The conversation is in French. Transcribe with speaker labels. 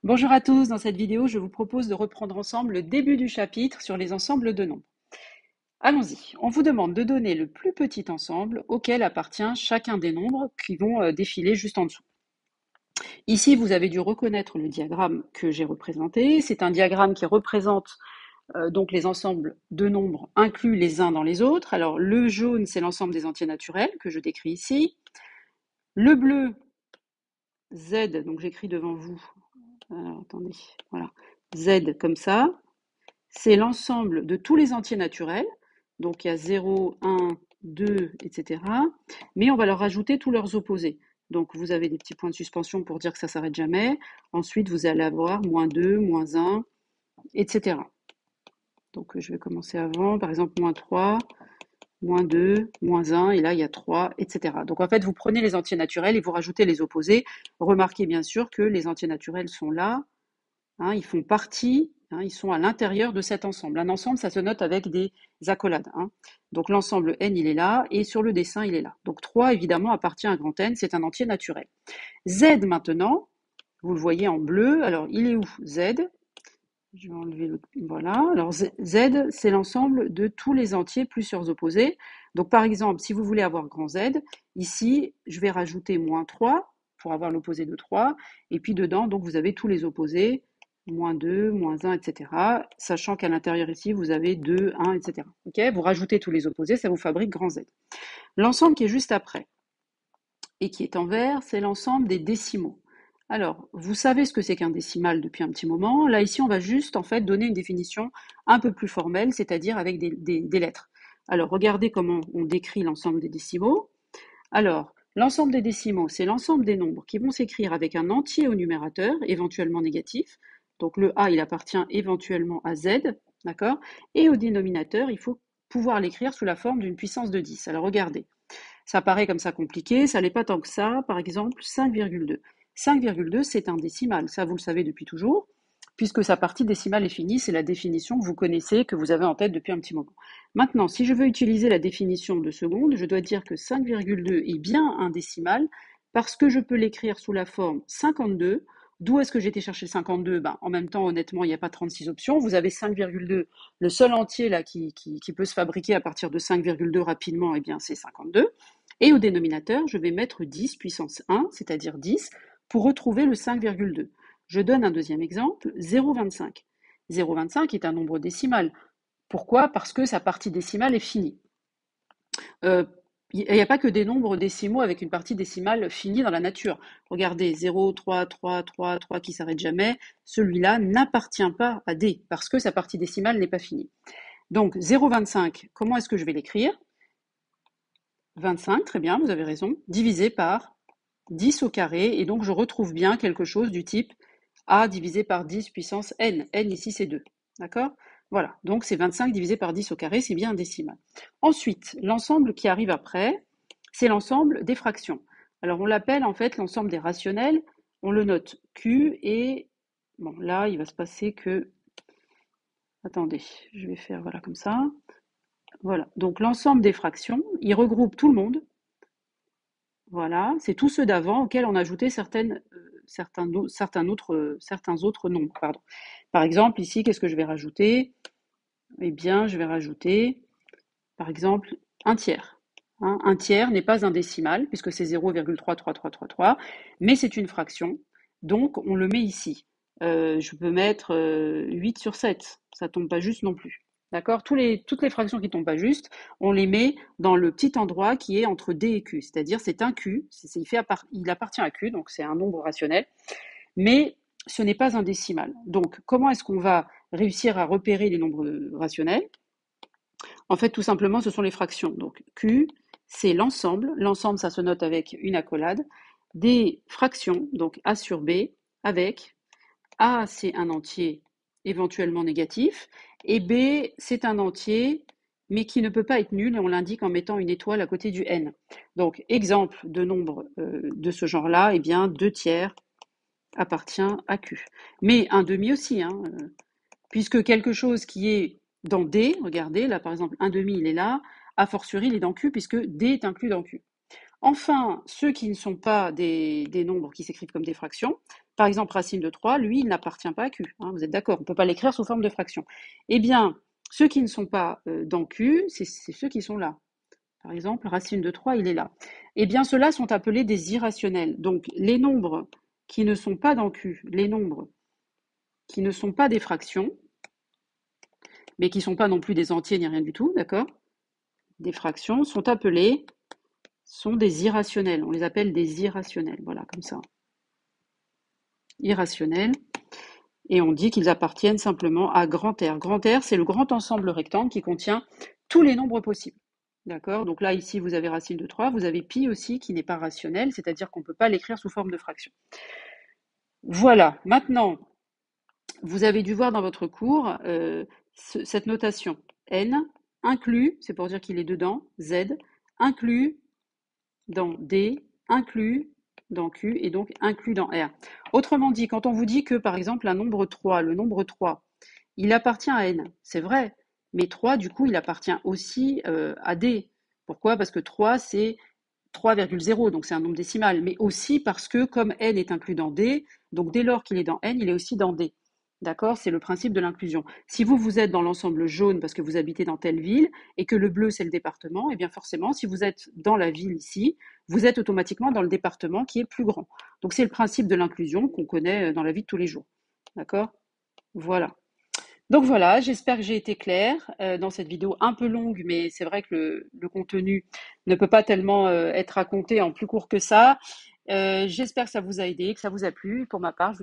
Speaker 1: Bonjour à tous, dans cette vidéo, je vous propose de reprendre ensemble le début du chapitre sur les ensembles de nombres. Allons-y, on vous demande de donner le plus petit ensemble auquel appartient chacun des nombres qui vont défiler juste en dessous. Ici, vous avez dû reconnaître le diagramme que j'ai représenté. C'est un diagramme qui représente donc les ensembles de nombres inclus les uns dans les autres. Alors le jaune, c'est l'ensemble des entiers naturels que je décris ici. Le bleu, Z, donc j'écris devant vous. Alors attendez, voilà. Z comme ça. C'est l'ensemble de tous les entiers naturels. Donc il y a 0, 1, 2, etc. Mais on va leur rajouter tous leurs opposés. Donc vous avez des petits points de suspension pour dire que ça ne s'arrête jamais. Ensuite, vous allez avoir moins 2, moins 1, etc. Donc je vais commencer avant. Par exemple, moins 3, moins 2, moins 1, et là il y a 3, etc. Donc en fait, vous prenez les entiers naturels et vous rajoutez les opposés. Remarquez bien sûr que les entiers naturels sont là, hein, ils font partie, hein, ils sont à l'intérieur de cet ensemble. Un ensemble, ça se note avec des accolades, hein. Donc l'ensemble n, il est là, et sur le dessin, il est là. Donc 3, évidemment, appartient à un grand N, c'est un entier naturel. Z, maintenant, vous le voyez en bleu. Alors, il est où, Z? Je vais enlever le... Voilà. Alors, Z, c'est l'ensemble de tous les entiers plus leurs opposés. Donc, par exemple, si vous voulez avoir grand Z, ici, je vais rajouter moins 3 pour avoir l'opposé de 3. Et puis, dedans, donc, vous avez tous les opposés, moins 2, moins 1, etc. Sachant qu'à l'intérieur ici, vous avez 2, 1, etc. Ok, vous rajoutez tous les opposés, ça vous fabrique grand Z. L'ensemble qui est juste après et qui est en vert, c'est l'ensemble des décimaux. Alors, vous savez ce que c'est qu'un décimal depuis un petit moment. Là, ici, on va juste en fait donner une définition un peu plus formelle, c'est-à-dire avec des lettres. Alors, regardez comment on décrit l'ensemble des décimaux. Alors, l'ensemble des décimaux, c'est l'ensemble des nombres qui vont s'écrire avec un entier au numérateur, éventuellement négatif. Donc le A, il appartient éventuellement à Z, d'accord? Et au dénominateur, il faut pouvoir l'écrire sous la forme d'une puissance de 10. Alors regardez, ça paraît comme ça compliqué, ça n'est pas tant que ça. Par exemple, 5,2. 5,2, c'est un décimal, ça vous le savez depuis toujours, puisque sa partie décimale est finie, c'est la définition que vous connaissez, que vous avez en tête depuis un petit moment. Maintenant, si je veux utiliser la définition de seconde, je dois dire que 5,2 est bien un décimal, parce que je peux l'écrire sous la forme 52. D'où est-ce que j'ai été chercher 52? Ben, en même temps, honnêtement, il n'y a pas 36 options. Vous avez 5,2, le seul entier là qui peut se fabriquer à partir de 5,2 rapidement, eh bien, c'est 52. Et au dénominateur, je vais mettre 10 puissance 1, c'est-à-dire 10, pour retrouver le 5,2. Je donne un deuxième exemple, 0,25. 0,25 est un nombre décimal. Pourquoi? Parce que sa partie décimale est finie. Il n'y a pas que des nombres décimaux avec une partie décimale finie dans la nature. Regardez, 0, 3, 3, 3, 3 qui s'arrête jamais. Celui-là n'appartient pas à D parce que sa partie décimale n'est pas finie. Donc 0,25, comment est-ce que je vais l'écrire? 25, très bien, vous avez raison, divisé par 10 au carré, et donc je retrouve bien quelque chose du type A divisé par 10 puissance n. N ici c'est 2, d'accord? Voilà, donc c'est 25 divisé par 10 au carré, c'est bien un décimal. Ensuite, l'ensemble qui arrive après, c'est l'ensemble des fractions. Alors on l'appelle en fait l'ensemble des rationnels, on le note Q, et bon là il va se passer que... Attendez, je vais faire voilà comme ça. Voilà, donc l'ensemble des fractions, il regroupe tout le monde. Voilà, c'est tous ceux d'avant auxquels on a ajouté certains autres nombres. Pardon. Par exemple, ici, qu'est-ce que je vais rajouter? Eh bien, je vais rajouter, par exemple, un tiers. Hein, un tiers n'est pas un décimal, puisque c'est 0,33333, mais c'est une fraction. Donc, on le met ici. Je peux mettre 8 sur 7. Ça tombe pas juste non plus. D'accord? Toutes les fractions qui tombent pas juste, on les met dans le petit endroit qui est entre D et Q. C'est-à-dire, c'est un Q, il appartient à Q, donc c'est un nombre rationnel, mais ce n'est pas un décimal. Donc, comment est-ce qu'on va réussir à repérer les nombres rationnels? En fait, tout simplement, ce sont les fractions. Donc, Q, c'est l'ensemble. L'ensemble, ça se note avec une accolade. Des fractions, donc A sur B, avec A, c'est un entier éventuellement négatif, et B, c'est un entier, mais qui ne peut pas être nul, et on l'indique en mettant une étoile à côté du n. Donc, exemple de nombre de ce genre-là, eh bien, 2 tiers appartient à Q. Mais un demi aussi, hein, puisque quelque chose qui est dans D, regardez, là par exemple, un demi, il est là, a fortiori, il est dans Q, puisque D est inclus dans Q. Enfin, ceux qui ne sont pas des nombres qui s'écrivent comme des fractions, par exemple racine de 3, lui, il n'appartient pas à Q, hein, vous êtes d'accord, on ne peut pas l'écrire sous forme de fraction. Eh bien, ceux qui ne sont pas dans Q, c'est ceux qui sont là. Par exemple, racine de 3, il est là. Eh bien, ceux-là sont appelés des irrationnels. Donc, les nombres qui ne sont pas dans Q, les nombres qui ne sont pas des fractions, mais qui ne sont pas non plus des entiers ni rien du tout, d'accord? Des fractions sont des irrationnels. On les appelle des irrationnels, voilà, comme ça. Irrationnels. Et on dit qu'ils appartiennent simplement à grand R. Grand R, c'est le grand ensemble rectangle qui contient tous les nombres possibles. D'accord? Donc là, ici, vous avez racine de 3, vous avez pi aussi qui n'est pas rationnel, c'est-à-dire qu'on ne peut pas l'écrire sous forme de fraction. Voilà, maintenant, vous avez dû voir dans votre cours cette notation. N inclus, c'est pour dire qu'il est dedans, Z, inclus dans D, inclus dans Q et donc inclus dans R. Autrement dit, quand on vous dit que, par exemple, un nombre 3, le nombre 3, il appartient à N, c'est vrai, mais 3, du coup, il appartient aussi à D. Pourquoi? Parce que 3, c'est 3,0, donc c'est un nombre décimal, mais aussi parce que comme N est inclus dans D, donc dès lors qu'il est dans N, il est aussi dans D. D'accord? C'est le principe de l'inclusion. Si vous, vous êtes dans l'ensemble jaune parce que vous habitez dans telle ville et que le bleu, c'est le département, et bien forcément, si vous êtes dans la ville ici, vous êtes automatiquement dans le département qui est plus grand. Donc c'est le principe de l'inclusion qu'on connaît dans la vie de tous les jours. D'accord? Voilà. Donc voilà, j'espère que j'ai été claire dans cette vidéo un peu longue, mais c'est vrai que le contenu ne peut pas tellement être raconté en plus court que ça. J'espère que ça vous a aidé, que ça vous a plu. Pour ma part, je